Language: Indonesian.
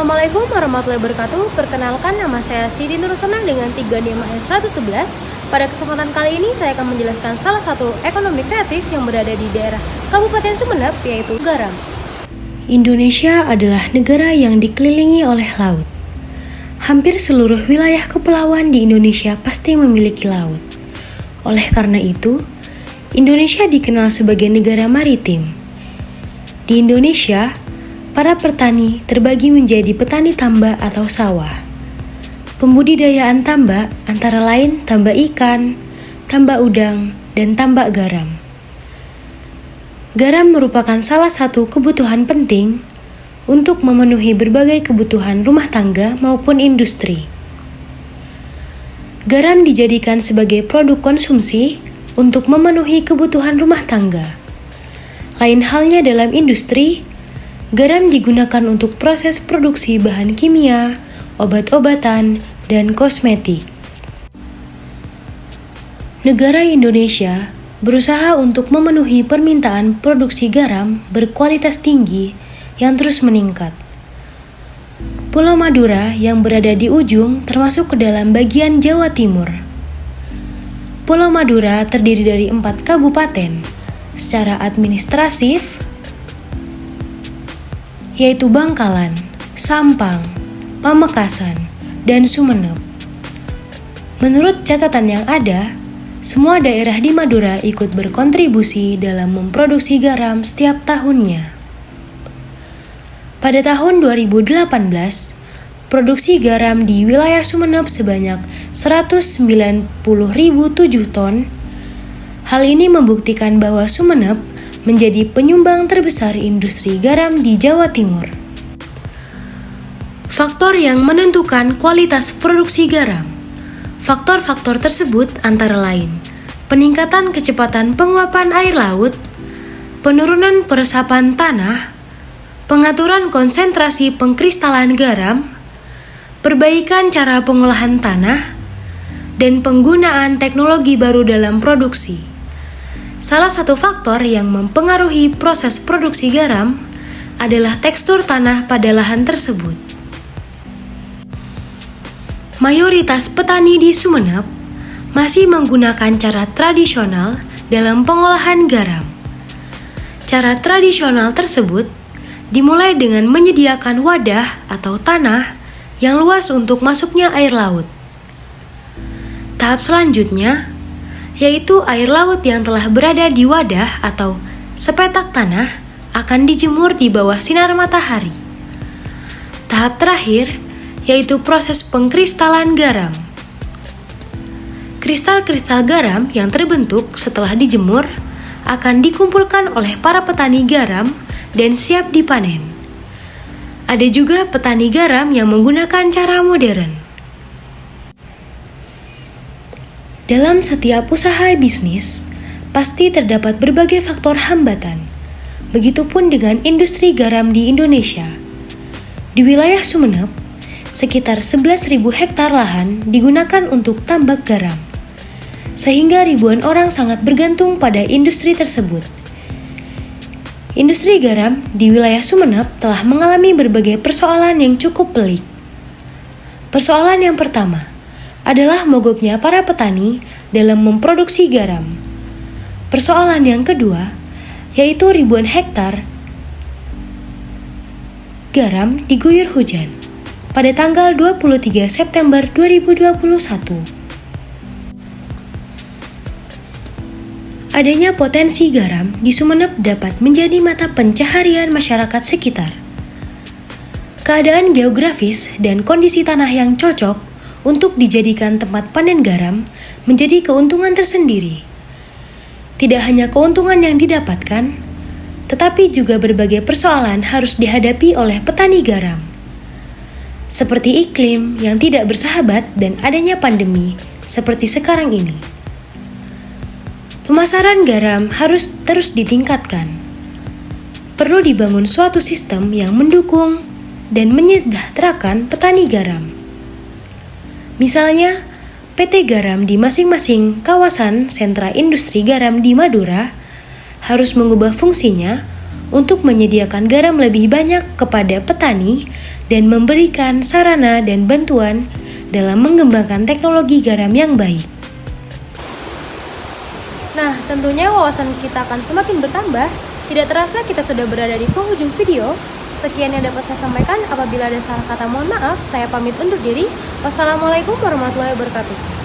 Assalamualaikum warahmatullahi wabarakatuh. Perkenalkan, nama saya Siti Nur Senang dengan 3 NIM 111. Pada kesempatan kali ini saya akan menjelaskan salah satu ekonomi kreatif yang berada di daerah Kabupaten Sumeneb, yaitu garam. Indonesia adalah negara yang dikelilingi oleh laut. Hampir seluruh wilayah kepulauan di Indonesia pasti memiliki laut. Oleh karena itu, Indonesia dikenal sebagai negara maritim. Di Indonesia, para petani terbagi menjadi petani tambak atau sawah. Pembudidayaan tambak antara lain tambak ikan, tambak udang, dan tambak garam. Garam merupakan salah satu kebutuhan penting untuk memenuhi berbagai kebutuhan rumah tangga maupun industri. Garam dijadikan sebagai produk konsumsi untuk memenuhi kebutuhan rumah tangga. Lain halnya dalam industri, garam digunakan untuk proses produksi bahan kimia, obat-obatan, dan kosmetik. Negara Indonesia berusaha untuk memenuhi permintaan produksi garam berkualitas tinggi yang terus meningkat. Pulau Madura yang berada di ujung termasuk ke dalam bagian Jawa Timur. Pulau Madura terdiri dari 4 kabupaten secara administratif, yaitu Bangkalan, Sampang, Pamekasan, dan Sumeneb. Menurut catatan yang ada, semua daerah di Madura ikut berkontribusi dalam memproduksi garam setiap tahunnya. Pada tahun 2018, produksi garam di wilayah Sumeneb sebanyak 190.007 ton. Hal ini membuktikan bahwa Sumeneb menjadi penyumbang terbesar industri garam di Jawa Timur. Faktor yang menentukan kualitas produksi garam. Faktor-faktor tersebut antara lain peningkatan kecepatan penguapan air laut, penurunan peresapan tanah, pengaturan konsentrasi pengkristalan garam, perbaikan cara pengolahan tanah, dan penggunaan teknologi baru dalam produksi. Salah satu faktor yang mempengaruhi proses produksi garam adalah tekstur tanah pada lahan tersebut. Mayoritas petani di Sumeneb masih menggunakan cara tradisional dalam pengolahan garam. Cara tradisional tersebut dimulai dengan menyediakan wadah atau tanah yang luas untuk masuknya air laut. Tahap selanjutnya yaitu air laut yang telah berada di wadah atau sepetak tanah akan dijemur di bawah sinar matahari. Tahap terakhir yaitu proses pengkristalan garam. Kristal-kristal garam yang terbentuk setelah dijemur akan dikumpulkan oleh para petani garam dan siap dipanen. Ada juga petani garam yang menggunakan cara modern. Dalam setiap usaha bisnis, pasti terdapat berbagai faktor hambatan. Begitupun dengan industri garam di Indonesia. Di wilayah Sumeneb, sekitar 11.000 hektar lahan digunakan untuk tambak garam, sehingga ribuan orang sangat bergantung pada industri tersebut. Industri garam di wilayah Sumeneb telah mengalami berbagai persoalan yang cukup pelik. Persoalan yang pertama adalah mogoknya para petani dalam memproduksi garam. Persoalan yang kedua yaitu ribuan hektar garam diguyur hujan pada tanggal 23 September 2021. Adanya potensi garam di Sumeneb dapat menjadi mata pencaharian masyarakat sekitar. Keadaan geografis dan kondisi tanah yang cocok untuk dijadikan tempat panen garam menjadi keuntungan tersendiri. Tidak hanya keuntungan yang didapatkan, tetapi juga berbagai persoalan harus dihadapi oleh petani garam. Seperti iklim yang tidak bersahabat dan adanya pandemi seperti sekarang ini. Pemasaran garam harus terus ditingkatkan. Perlu dibangun suatu sistem yang mendukung dan menyejahterakan petani garam. Misalnya, PT Garam di masing-masing kawasan sentra industri garam di Madura harus mengubah fungsinya untuk menyediakan garam lebih banyak kepada petani dan memberikan sarana dan bantuan dalam mengembangkan teknologi garam yang baik. Nah, tentunya wawasan kita akan semakin bertambah. Tidak terasa kita sudah berada di penghujung video. Sekian yang dapat saya sampaikan. Apabila ada salah kata, mohon maaf. Saya pamit undur diri. Wassalamualaikum warahmatullahi wabarakatuh.